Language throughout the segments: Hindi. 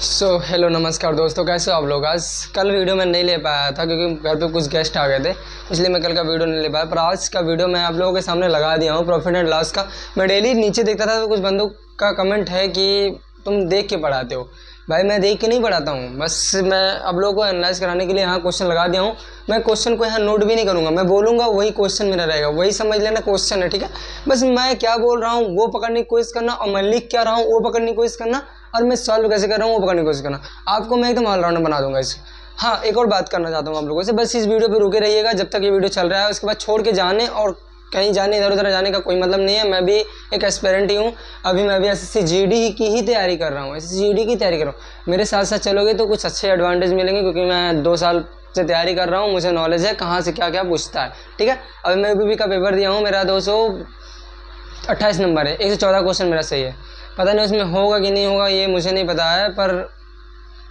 हेलो नमस्कार दोस्तों, कैसे हो आप लोग। आज कल वीडियो मैं नहीं ले पाया था क्योंकि घर पे कुछ गेस्ट आ गए थे, इसलिए मैं कल का वीडियो नहीं ले पाया। पर आज का वीडियो मैं आप लोगों के सामने लगा दिया हूँ प्रॉफिट एंड लॉस का। मैं डेली नीचे देखता था तो कुछ बंदों का कमेंट है कि तुम देख के पढ़ाते हो। भाई मैं देख के नहीं पढ़ाता हूँ, बस मैं आप लोगों को एनालाइज कराने के लिए यहाँ क्वेश्चन लगा दिया हूँ। मैं क्वेश्चन को यहाँ नोट भी नहीं करूँगा, मैं बोलूँगा वही क्वेश्चन मेरा रहेगा, वही समझ लेना क्वेश्चन है, ठीक है। बस मैं क्या बोल रहा हूँ वो पकड़ने की कोशिश करना, और मैं लिख क्या रहा हूँ वो पकड़ने की कोशिश करना, और मैं सॉल्व कैसे कर रहा हूँ वो पकड़ने की कोशिश करना। आपको मैं एकदम ऑलराउंडर बना दूंगा इसे। हाँ, एक और बात करना चाहता हूँ आप लोगों से, बस इस वीडियो पे रुके रहिएगा जब तक ये वीडियो चल रहा है। उसके बाद छोड़ के जाने और कहीं जाने इधर उधर जाने का कोई मतलब नहीं है। मैं भी एक एस्पिरेंट ही हूँ, अभी मैं भी एसएससी जीडी की ही तैयारी कर रहा हूँ, एसएससी जीडी की तैयारी कर रहा हूँ। मेरे साथ साथ चलोगे तो कुछ अच्छे एडवांटेज मिलेंगे, क्योंकि मैं 2 साल से तैयारी कर रहा हूँ, मुझे नॉलेज है कहाँ से क्या क्या पूछता है, ठीक है। अभी मैं बीबी का पेपर दिया हूँ, मेरा 228 नंबर है, 114 क्वेश्चन मेरा सही है। पता नहीं उसमें होगा कि नहीं होगा ये मुझे नहीं पता है, पर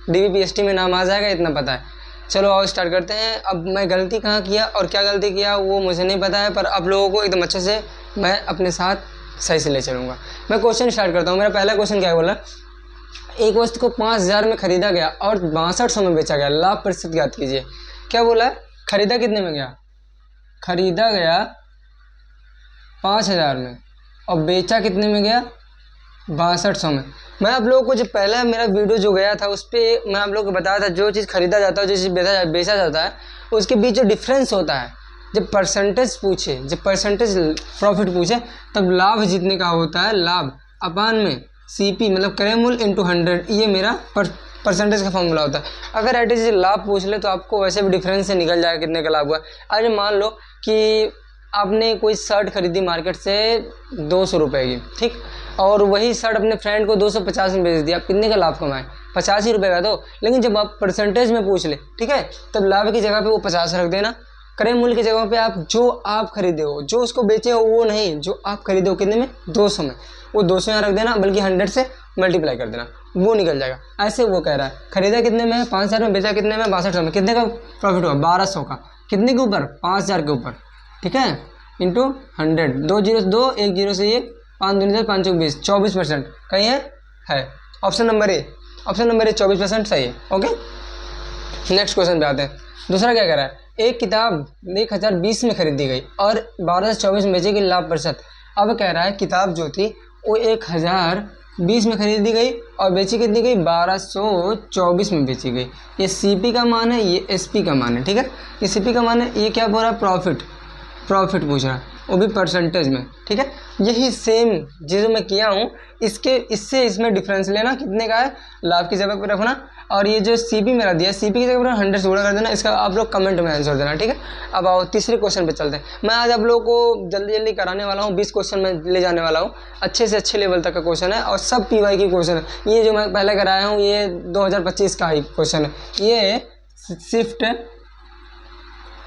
DVPST में नाम आ जाएगा इतना पता है। चलो आओ स्टार्ट करते हैं। अब मैं गलती कहाँ किया और क्या गलती किया वो मुझे नहीं पता है, पर आप लोगों को एकदम अच्छे से मैं अपने साथ सही से ले चलूँगा। मैं क्वेश्चन स्टार्ट करता हूँ। मेरा पहला क्वेश्चन क्या है, बोला एक वस्तु को 5,000 में खरीदा गया और 6200 में बेचा गया, लाभ प्रतिशत ज्ञात कीजिए। क्या बोला, खरीदा कितने में गया, खरीदा गया 5,000 में और बेचा कितने में गया, 6200 में। मैं आप लोगों को जो पहला मेरा वीडियो जो गया था उस पर मैं आप लोगों को बताया था, जो चीज़ खरीदा जाता है, जो चीज़ बेचा जाता है, उसके बीच जो डिफरेंस होता है, जब परसेंटेज पूछे, जब परसेंटेज प्रॉफिट पूछे, तब लाभ जितने का होता है, लाभ अपान में CP मतलब क्रय मूल्य इंटू 100, ये मेरा परसेंटेज का फॉर्मूला होता है। अगर एट इज लाभ पूछ ले तो आपको वैसे भी डिफरेंस से निकल जाएगा कितने का लाभ हुआ। आज मान लो कि आपने कोई शर्ट खरीदी मार्केट से 200 रुपये की, ठीक, और वही शर्ट अपने फ्रेंड को 250 में बेच दिया, आप कितने का लाभ कमाए, 85 रुपये का। तो लेकिन जब आप परसेंटेज में पूछ ले, ठीक है, तब लाभ की जगह पे वो 50 रख देना, क्रय मूल्य की जगह पे आप जो आप खरीदे हो, जो उसको बेचे हो वो नहीं, जो आप खरीदे हो कितने में, 200 में, वो 200 यहाँ रख देना, बल्कि 100 से मल्टीप्लाई कर देना, वो निकल जाएगा। ऐसे वो कह रहा है खरीदा कितने में, 5,000 में, बेचा कितने में, 6200 में, कितने का प्रॉफिट हुआ, 1200 का, कितने के ऊपर, 5,000 के ऊपर, ठीक है, इंटू 100, 2 जीरो से 2, 1 जीरो से 1, 5 दूनी 10, 5 चौक 20, 24% कहीं है option number A, option number A 24% सही है। ओके, नेक्स्ट क्वेश्चन पे आते हैं। दूसरा क्या कह रहा है, एक किताब 1020 में खरीदी गई और 1224 में बेची गई, लाभ प्रतिशत। अब कह रहा है किताब जो थी वो 1020 में खरीदी गई और बेची कितनी गई, 1224 में बेची गई। ये CP का मान है, ये SP का मान है, ठीक है। ये CP का मान है, ये क्या बोल रहा है, प्रॉफिट पूछ रहा है, वो भी परसेंटेज में, ठीक है। यही सेम चीज़ मैं किया हूँ, इससे इसमें डिफरेंस लेना कितने का है, लाभ की जगह पे रखना, और ये जो CP मेरा दिया CP की जगह पर 100 से गुणा कर देना। इसका आप लोग कमेंट में आंसर देना, ठीक है। अब आओ तीसरे क्वेश्चन पे चलते हैं। मैं आज आप लोगों को जल्दी कराने वाला हूँ, 20 क्वेश्चन में ले जाने वाला हूँ, अच्छे से अच्छे लेवल तक का क्वेश्चन है और सब PY की क्वेश्चन है। ये जो मैं पहले कराया हूँ ये 2025 का ही क्वेश्चन है, ये शिफ्ट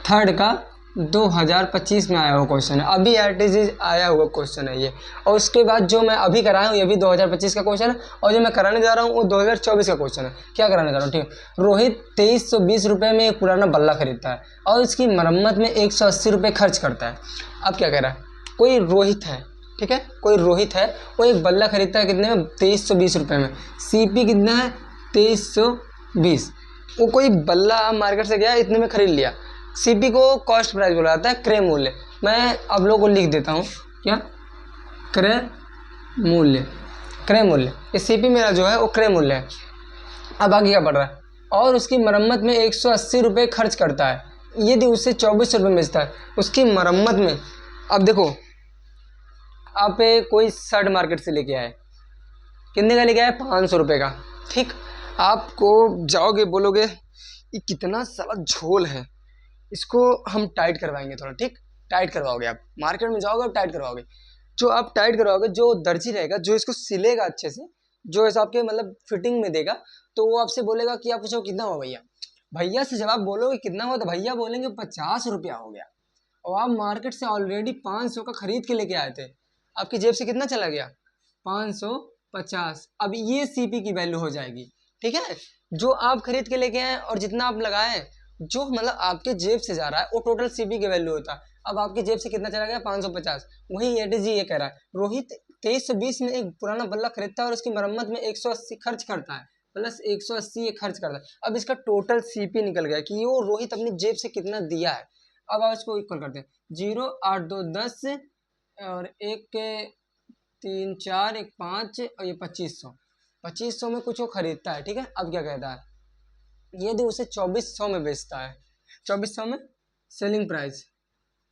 थर्ड का 2025 में आया हुआ क्वेश्चन है, अभी एट इज आया हुआ क्वेश्चन है ये। और उसके बाद जो मैं अभी कराया हूँ ये भी 2025 का क्वेश्चन है, और जो मैं कराने जा रहा हूँ वो 2024 का क्वेश्चन है। क्या कराने जा रहा हूँ, ठीक है। रोहित 2320 रुपये में एक पुराना बल्ला खरीदता है और इसकी मरम्मत में 180 रुपये खर्च करता है। अब क्या कह रहा है, कोई रोहित है, ठीक है, कोई रोहित है, वो एक बल्ला खरीदता है कितने में, 2320 रुपये में। CP कितना है, 2320। वो कोई बल्ला मार्केट से गया, इतने में खरीद लिया। CP को कॉस्ट प्राइस बोला जाता है, क्रय मूल्य। मैं आप लोगों को लिख देता हूँ, क्या, क्रय मूल्य, ये CP मेरा जो है वो क्रय मूल्य है। अब आगे क्या पड़ रहा है, और उसकी मरम्मत में 180 रुपये खर्च करता है, यदि उससे 2400 रुपये बेचता है उसकी मरम्मत में। अब देखो, आप कोई शर्ट मार्केट से लेके आए, कितने का लेके आए, 500 रुपये का, ठीक। आपको जाओगे बोलोगे ये कितना साला झोल है, इसको हम टाइट करवाएंगे थोड़ा, ठीक, टाइट करवाओगे। आप मार्केट में जाओगे और टाइट करवाओगे। जो आप टाइट करवाओगे, जो दर्जी रहेगा जो इसको सिलेगा अच्छे से, जो ऐसा आपके मतलब फिटिंग में देगा, तो वो आपसे बोलेगा कि आप पूछो कितना हुआ भैया, भैया से जब आप बोलोगे कितना हुआ तो भैया बोलेंगे 50 रुपया हो गया, और आप मार्केट से ऑलरेडी 500 का खरीद के लेके आए थे, आपकी जेब से कितना चला गया, 550। अब ये CP की वैल्यू हो जाएगी, ठीक है। जो आप खरीद के लेके आए और जितना आप लगाए, जो मतलब आपके जेब से जा रहा है वो टोटल CP की वैल्यू होता है। अब आपकी जेब से कितना चला गया, 550। वही एडीजी ये कह रहा है, रोहित 2320 में एक पुराना बल्ला खरीदता है और उसकी मरम्मत में 180 खर्च करता है। प्लस 180 ये खर्च करता है। अब इसका टोटल सीपी निकल गया कि वो रोहित अपनी जेब से कितना दिया है। अब आप इसको इक्वल करते हैं, 0 8 2 10 और 1 के 3 4 1 5 और ये 2500 में कुछ वो खरीदता है, ठीक है। अब क्या कहता है, यदि उसे 2400 में बेचता है, 2400 में सेलिंग प्राइस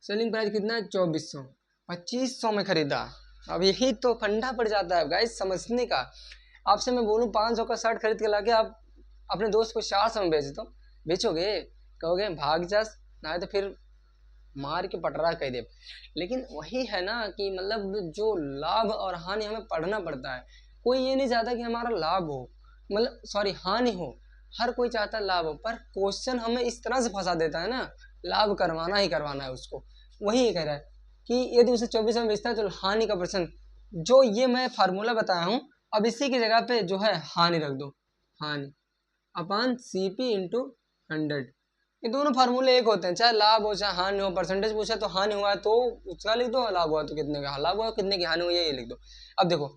कितना है 2400, 2500 में खरीदा। अब यही तो फंडा पड़ जाता है गाइस समझने का। आपसे मैं बोलूँ 500 का शर्ट खरीद के लाके आप अपने दोस्त को 400 में बेच दो, बेचोगे? कहोगे भाग जा, ना तो फिर मार के पटरा कह दे। लेकिन वही है ना कि मतलब जो लाभ और हानि हमें पढ़ना पड़ता है। कोई ये नहीं चाहता कि हमारा लाभ हो, मतलब सॉरी हानि हो, हर कोई चाहता है लाभ हो, पर क्वेश्चन हमें इस तरह से फंसा देता है ना, लाभ करवाना ही करवाना है उसको। वही कह रहा है कि यदि उसे 24 में बेचता है तो हानि का परसेंट, जो ये मैं फार्मूला बताया हूँ, अब इसी की जगह पे जो है हानि रख दो, हानि अपान CP इंटू 100। ये दोनों फार्मूले एक होते हैं, चाहे लाभ हो चाहे हानि हो। परसेंटेज पूछा तो हानि हुआ है तो उतना लिख दो, लाभ हुआ तो कितने का, लाभ हुआ कितने की, हानि हुई है ये लिख दो। अब देखो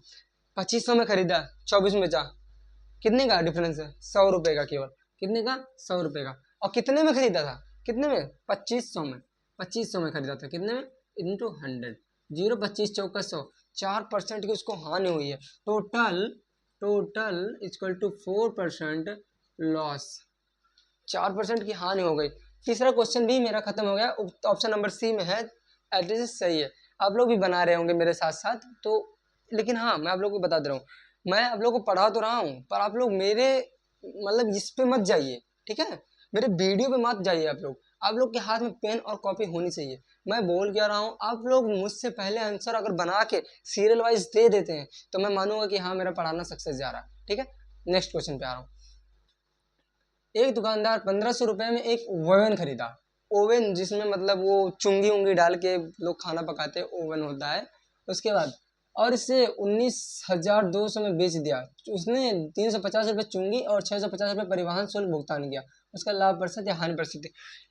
2500 में खरीदा, 24 में बेचा, कितने का डिफरेंस है, 100 रुपये का केवल, कितने का 100 रुपये का। और कितने में खरीदा था, कितने में 2500 में, 2500 में खरीदा था, कितने में इंटू 100, 0 25 चौका 100, 4% की उसको हानि हुई है। टोटल इक्वल टू 4% लॉस, 4% की हानि हो गई। तीसरा क्वेश्चन भी मेरा खत्म हो गया, ऑप्शन नंबर सी में है, एटलीस्ट सही है। आप लोग भी बना रहे होंगे मेरे साथ साथ तो, लेकिन हाँ मैं आप लोगों को बता दे रहा हूँ, मैं आप लोगों को पढ़ा तो रहा हूँ, पर आप लोग मेरे मतलब इस पे मत जाइए, ठीक है, मेरे वीडियो पे मत जाइए। आप लोग के हाथ में पेन और कॉपी होनी चाहिए। मैं बोल क्या रहा हूँ, आप लोग मुझसे पहले आंसर अगर बना के सीरियल वाइज दे देते हैं तो मैं मानूंगा कि हाँ मेरा पढ़ाना सक्सेस जा रहा है, ठीक है। नेक्स्ट क्वेश्चन पे आ रहा हूँ। एक दुकानदार 1500 रुपये में एक ओवन खरीदा, ओवन जिसमें मतलब वो चुंगी उंगी डाल के लोग खाना पकाते हैं, ओवन होता है। उसके बाद और इसे 19,200 में बेच दिया। उसने 350 रुपये चुंगी और 650 रुपये परिवहन शुल्क भुगतान किया। उसका लाभ प्रतिशत या हानि प्रतिशत,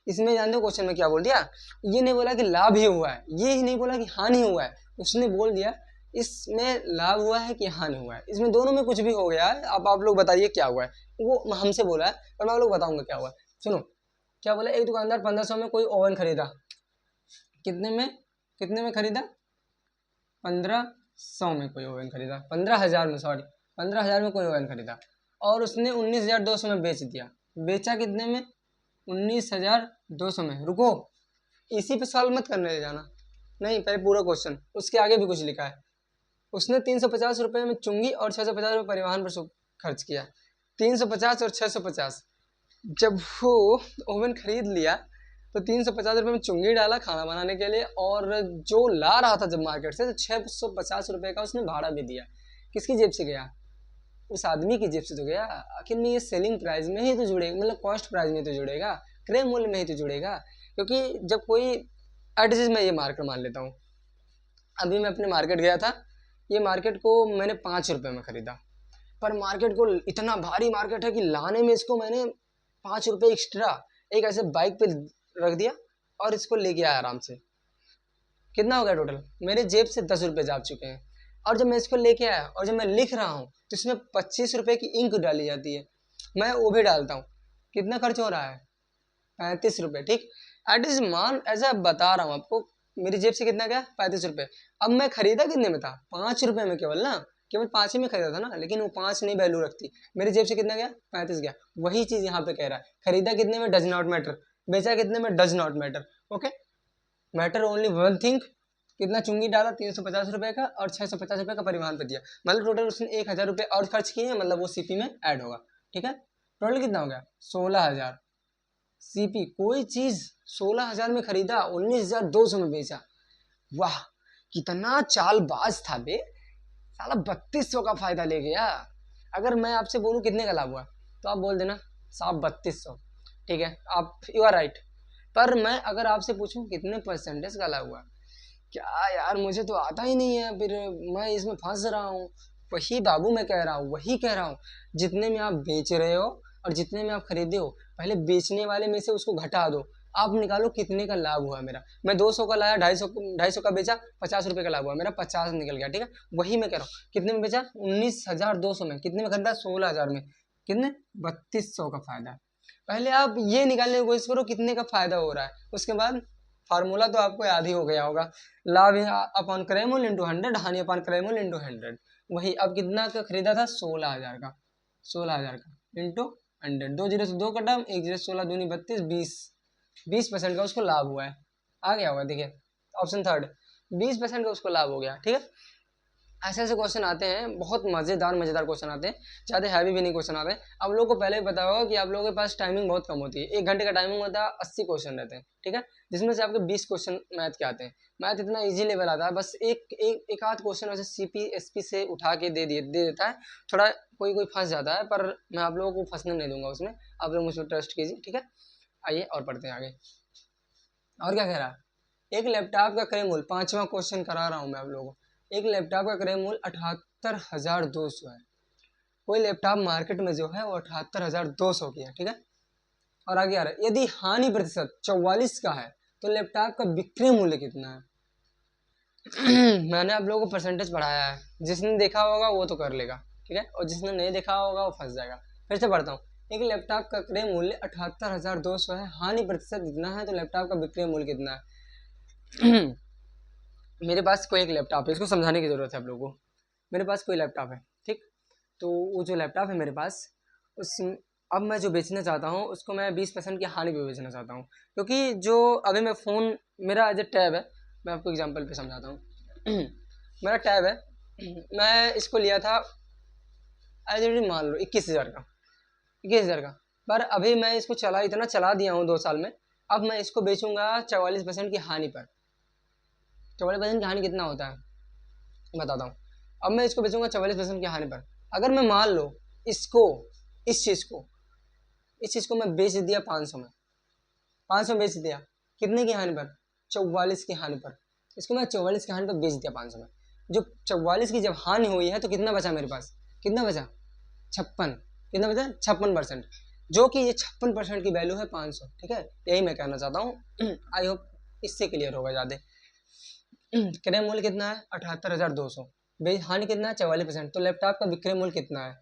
इसमें जानते हो क्वेश्चन में क्या बोल दिया, ये नहीं बोला कि लाभ ही हुआ है, ये ही नहीं बोला कि हानि हुआ है, उसने बोल दिया इसमें लाभ हुआ है कि हानि हुआ है, इसमें दोनों में कुछ भी हो गया है। अब आप लोग बताइए क्या हुआ है। वो हमसे बोला है और मैं आप लोग बताऊंगा क्या हुआ है। सुनो क्या बोला, एक दुकानदार 1500 में कोई ओवन खरीदा, कितने में खरीदा, 1500 में कोई ओवन खरीदा, 15,000 में, सॉरी 15,000 में कोई ओवन खरीदा और उसने 19,200 में बेच दिया। बेचा कितने में, 19,200 में। रुको, इसी पे सॉल्व मत करने दे जाना, नहीं पहले पूरा क्वेश्चन, उसके आगे भी कुछ लिखा है। उसने 350 रुपये में चुंगी और 650 रुपये परिवहन पर खर्च किया। 350 और 650, जब वो ओवन खरीद लिया तो 350 रुपये में चुंगी डाला खाना बनाने के लिए, और जो ला रहा था जब मार्केट से तो 650 रुपये का उसने भाड़ा भी दिया। किसकी जेब से गया, उस आदमी की जेब से तो गया। आखिर में ये सेलिंग प्राइस में ही तो जुड़ेगा, मतलब कॉस्ट प्राइस में तो जुड़ेगा, क्रय मूल्य में ही तो जुड़ेगा। क्योंकि जब कोई एटलीस्ट मैं ये मार्केट मान लेता हूँ, अभी मैं अपने मार्केट गया था, ये मार्केट को मैंने 5 रुपये में खरीदा, पर मार्केट को इतना भारी मार्केट है कि लाने में इसको मैंने 5 रुपये एक्स्ट्रा एक ऐसे बाइक पे रख दिया और इसको लेके आया आराम से। कितना हो गया टोटल, मेरे जेब से 10 रुपये जा चुके हैं। और जब मैं इसको लेके आया और जब मैं लिख रहा हूँ तो इसमें 25 रुपये की इंक डाली जाती है, मैं वो भी डालता हूँ। कितना खर्च हो रहा है, 35 रुपये, ठीक। एटलीस्ट मान ऐसा बता रहा हूँ आपको, मेरी जेब से कितना गया, 35 रुपये। अब मैं खरीदा कितने में था, 5 रुपये में केवल ना, केवल 5 ही में खरीदा था ना, लेकिन वो 5 नहीं वैल्यू रखती। मेरी जेब से कितना गया, 35 गया। वही चीज़ यहाँ पे कह रहा है, खरीदा कितने में डज नॉट मैटर, बेचा कितने में does not matter. Okay, matter only one thing, कितना चुंगी डाला 350 रुपये का और 650 रुपये का परिवहन पे दिया, मतलब टोटल उसने 1,000 रुपये और खर्च किए हैं, मतलब वो सीपी में ऐड होगा, ठीक है। टोटल कितना हो गया, 16,000 सीपी। कोई चीज़ 16,000 में खरीदा, 19,200 में बेचा। वाह कितना चालबाज था बे, साला 3200 का फायदा ले गया। अगर मैं आपसे बोलूं कितने का लाभ हुआ तो आप बोल देना साहब 3200, ठीक है, आप यू आर राइट। पर मैं अगर आपसे पूछूं कितने परसेंटेज का लाभ हुआ, क्या यार मुझे तो आता ही नहीं है, फिर मैं इसमें फंस रहा हूँ। वही बाबू मैं कह रहा हूँ, वही कह रहा हूँ, जितने में आप बेच रहे हो और जितने में आप खरीदे हो, पहले बेचने वाले में से उसको घटा दो, आप निकालो कितने का लाभ हुआ मेरा। मैं 200 का लाया, 250 का बेचा, 50 रुपये का लाभ हुआ मेरा, 50 निकल गया, ठीक है। वही मैं कह रहा हूँ, कितने में बेचा, 19,200 में, कितने में खरीदा, 16,000 में। कितने 3200 का फायदा। पहले आप ये निकालने की कोशिश करो कितने का फायदा हो रहा है, उसके बाद फार्मूला तो आपको याद ही हो गया होगा, लाभ अपॉन क्रय मूल्य इंटू 100, हानि अपॉन क्रय मूल्य इंटू 100। वही अब कितना का खरीदा था 16,000 का, 16,000 का इंटू 100, 2 जीरो से 2 कटा, 1 जीरो 16 दूनी 32, 20% का उसको लाभ हुआ है, आ गया होगा देखिए ऑप्शन थर्ड, 20% का उसको लाभ हो गया। ठीक है, ऐसे ऐसे क्वेश्चन आते हैं, बहुत मज़ेदार क्वेश्चन आते हैं, ज़्यादा हैवी भी नहीं क्वेश्चन आते हैं। आप लोगों को पहले ही पता होगा कि आप लोगों के पास टाइमिंग बहुत कम होती है, 1 घंटे का टाइमिंग होता है, 80 क्वेश्चन रहते हैं। ठीक है, जिसमें से आपके 20 क्वेश्चन मैथ के आते हैं। मैथ इतना ईजी लेवल आता है, बस एक आध क्वेश्चन वैसे CP SP से उठा के दे देता है, थोड़ा कोई फंस जाता है, पर मैं आप लोगों को फंसने नहीं दूंगा उसमें, आप लोग मुझ पर ट्रस्ट कीजिए। ठीक है, आइए और पढ़ते हैं आगे। और क्या कह रहा है, एक लैपटॉप का क्रय मूल्य, 5वां क्वेश्चन करा रहा हूँ मैं आप लोगों को, एक लैपटॉप का क्रय मूल्य 78,200 है। कोई लैपटॉप मार्केट में जो है वो 78,200 की है। ठीक है, और आगे आ रहा है, यदि हानि प्रतिशत 44 का है तो लैपटॉप का विक्रय मूल्य कितना है। मैंने आप लोगों को परसेंटेज पढ़ाया है, जिसने देखा होगा वो तो कर लेगा। ठीक है, और जिसने नहीं देखा होगा वो फंस जाएगा। फिर से पढ़ता हूँ, एक लैपटॉप का क्रय मूल्य 78,200 है, हानि प्रतिशत कितना है तो लैपटॉप का विक्रय मूल्य कितना है। मेरे पास कोई एक लैपटॉप है, इसको समझाने की जरूरत है आप लोगों को। मेरे पास कोई लैपटॉप है, ठीक, तो वो जो लैपटॉप है मेरे पास, उस अब मैं जो बेचना चाहता हूँ उसको मैं 20% की हानि पे बेचना चाहता हूँ, क्योंकि जो अभी मैं फ़ोन, मेरा एज ए टैब है, मैं आपको एग्जांपल पे समझाता हूँ। मेरा टैब है, मैं इसको लिया था एज ए मान लो 21,000 का, 21,000 का, पर अभी मैं इसको इतना चला दिया हूँ 2 साल में, अब मैं इसको बेचूंगा 44% की हानि पर। 44% की हानि कितना होता है बताता हूँ। अब मैं इसको बेचूंगा 44% की हानि पर। अगर मैं मान लो इसको, इस चीज़ को मैं बेच दिया 500 में, 500 में बेच दिया, कितने की हानि पर, 44 की हानि पर। इसको मैं 44 की हानि पर बेच दिया 500 में। जो 44 की जब हानि हुई है तो कितना बचा मेरे पास, कितना बचा 56, कितना बचा 56%, जो कि ये 56% की वैल्यू है 500। ठीक है, यही मैं कहना चाहता हूँ। आई होप इससे क्लियर होगा ज़्यादा। क्रय मूल्य कितना है 78,200, हानि कितना है 44%, तो लैपटॉप का विक्रय मूल्य कितना है